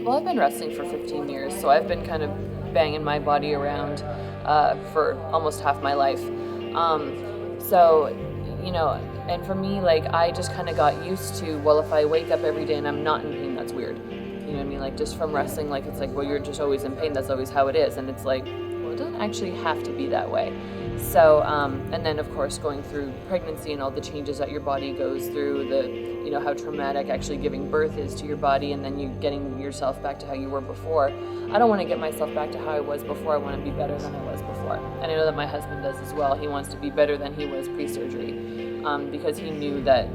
Well, I've been wrestling for 15 years, so I've been kind of banging my body around for almost half my life. So, and for me, like, I just kind of got used to, well, if I wake up every day and I'm not in pain, that's weird. You know what I mean? Like, just from wrestling, like, it's like, well, you're just always in pain. That's always how it is. And it's like, well, it doesn't actually have to be that way. So, and then, of course, going through pregnancy and all the changes that your body goes through, how traumatic actually giving birth is to your body, and then you getting yourself back to how you were before. I don't want to get myself back to how I was before. I want to be better than I was before. And I know that my husband does as well. He wants to be better than he was pre-surgery, because he knew that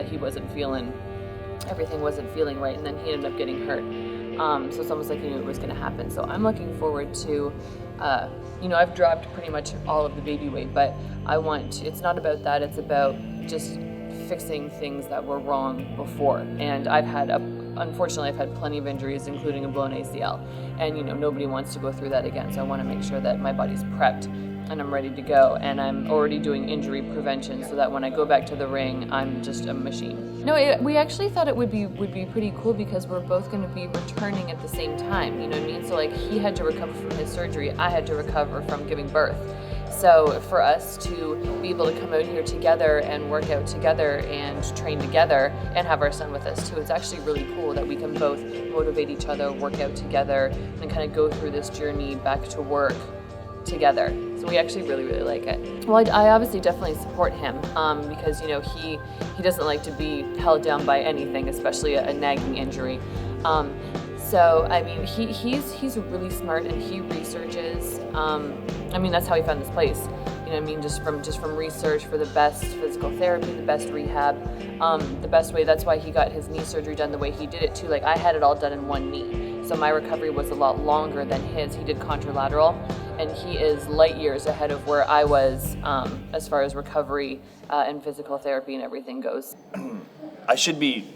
he wasn't feeling, everything wasn't feeling right, and then he ended up getting hurt. So it's almost like he knew it was going to happen. So I'm looking forward to, I've dropped pretty much all of the baby weight, but it's not about that. It's about just fixing things that were wrong before. And unfortunately, I've had plenty of injuries, including a blown ACL. And, nobody wants to go through that again. So I want to make sure that my body's prepped and I'm ready to go. And I'm already doing injury prevention so that when I go back to the ring, I'm just a machine. No, we actually thought it would be pretty cool because we're both going to be returning at the same time. You know what I mean? So like he had to recover from his surgery. I had to recover from giving birth. So for us to be able to come out here together and work out together and train together and have our son with us too, it's actually really cool that we can both motivate each other, work out together, and kind of go through this journey back to work together. So we actually really, really like it. Well, I obviously definitely support him because, he doesn't like to be held down by anything, especially a nagging injury. So, I mean, he's really smart and he researches. That's how he found this place. Just from research for the best physical therapy, the best rehab, the best way. That's why he got his knee surgery done the way he did it too. Like I had it all done in one knee. So my recovery was a lot longer than his. He did contralateral, and he is light years ahead of where I was as far as recovery and physical therapy and everything goes. I should be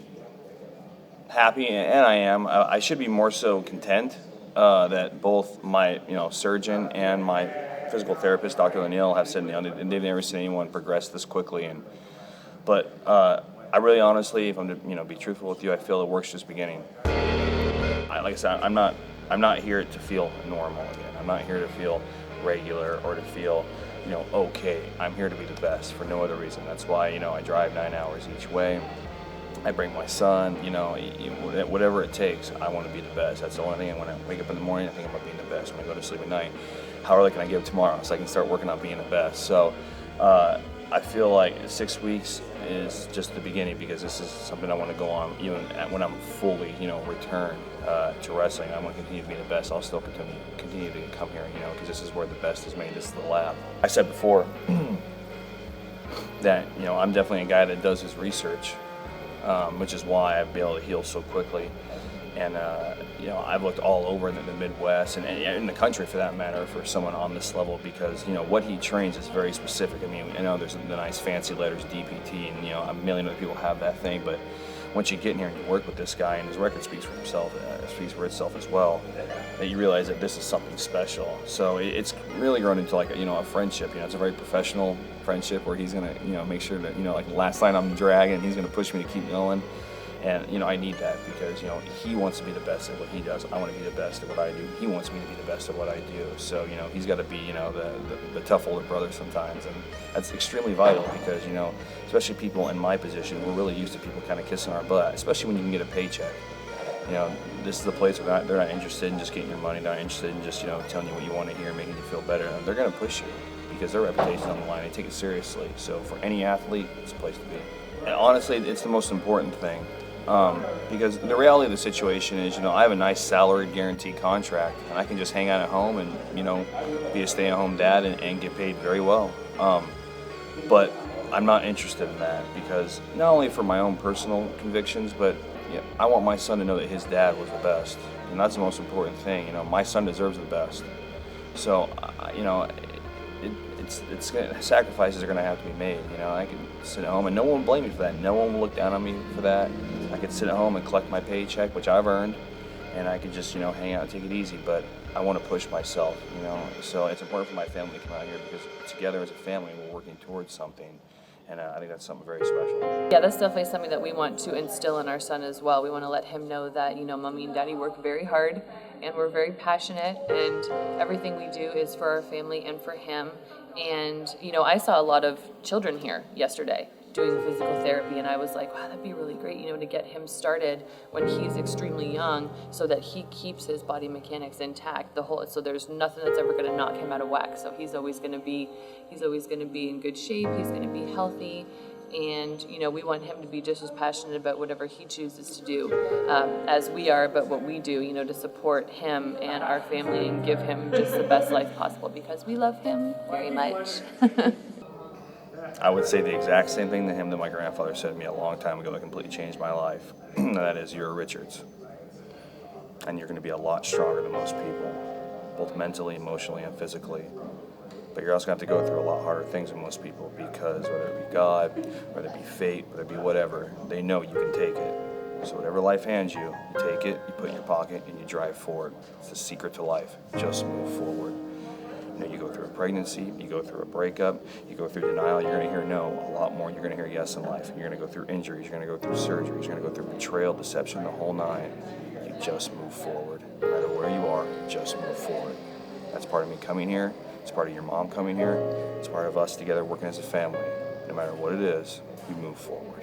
happy, and I am. I should be more so content that both my surgeon and my physical therapist, Dr. O'Neill, have said they've never seen anyone progress this quickly. But I really, honestly, if I'm to be truthful with you, I feel the work's just beginning. Like I said, I'm not here to feel normal again. I'm not here to feel regular or to feel okay. I'm here to be the best for no other reason. That's why I drive 9 hours each way. I bring my son, whatever it takes, I want to be the best. That's the only thing. When I wake up in the morning, I think about being the best. When I go to sleep at night, how early can I get up tomorrow so I can start working on being the best? So I feel like 6 weeks is just the beginning because this is something I want to go on even when I'm fully, returned to wrestling. I want to continue to be the best. I'll still continue to come here, because this is where the best is made. This is the lab. I said before that, I'm definitely a guy that does his research. Which is why I've been able to heal so quickly. And, I've looked all over in the Midwest and in the country for that matter for someone on this level because, what he trains is very specific. I mean, I know there's the nice fancy letters DPT and, a million other people have that thing, but once you get in here and you work with this guy and his record speaks for itself as well, that you realize that this is something special. So it's really grown into like a friendship. It's a very professional friendship where he's gonna make sure that like last night I'm dragging, he's gonna push me to keep going, and I need that because he wants to be the best at what he does. I want to be the best at what I do. He wants me to be the best at what I do. So he's got to be the tough older brother sometimes, and that's extremely vital because especially people in my position, we're really used to people kind of kissing our butt, especially when you can get a paycheck. This is the place where they're not interested in just getting your money. They're not interested in just telling you what you want to hear, making you feel better. And they're going to push you because their reputation's on the line. They take it seriously. So for any athlete, it's a place to be. And honestly, it's the most important thing because the reality of the situation is, I have a nice salaried guaranteed contract, and I can just hang out at home and be a stay-at-home dad and get paid very well. But I'm not interested in that because not only for my own personal convictions, but I want my son to know that his dad was the best, and that's the most important thing. My son deserves the best. So, sacrifices are going to have to be made. I can sit at home, and no one will blame me for that. No one will look down on me for that. I could sit at home and collect my paycheck, which I've earned, and I could just, hang out and take it easy. But I want to push myself, So it's important for my family to come out here because together as a family, we're working towards something. And I think that's something very special. Yeah, that's definitely something that we want to instill in our son as well. We want to let him know that, mommy and daddy work very hard and we're very passionate, and everything we do is for our family and for him. And, I saw a lot of children here yesterday doing physical therapy, and I was like, wow, that'd be really great, to get him started when he's extremely young so that he keeps his body mechanics intact so there's nothing that's ever going to knock him out of whack. So he's always going to be in good shape, he's going to be healthy. And, we want him to be just as passionate about whatever he chooses to do as we are about what we do, to support him and our family and give him just the best life possible because we love him very much. I would say the exact same thing to him that my grandfather said to me a long time ago that completely changed my life. And that is, you're Richards. And you're going to be a lot stronger than most people, both mentally, emotionally, and physically. But you're also going to have to go through a lot harder things than most people, because whether it be God, whether it be fate, whether it be whatever, they know you can take it. So whatever life hands you, you take it, you put it in your pocket, and you drive forward. It's the secret to life. Just move forward. You go through a pregnancy, you go through a breakup, you go through denial, you're going to hear no a lot more than you're going to hear yes in life. You're going to go through injuries, you're going to go through surgeries, you're going to go through betrayal, deception, the whole nine. You just move forward. No matter where you are, just move forward. That's part of me coming here. It's part of your mom coming here. It's part of us together working as a family. No matter what it is, we move forward.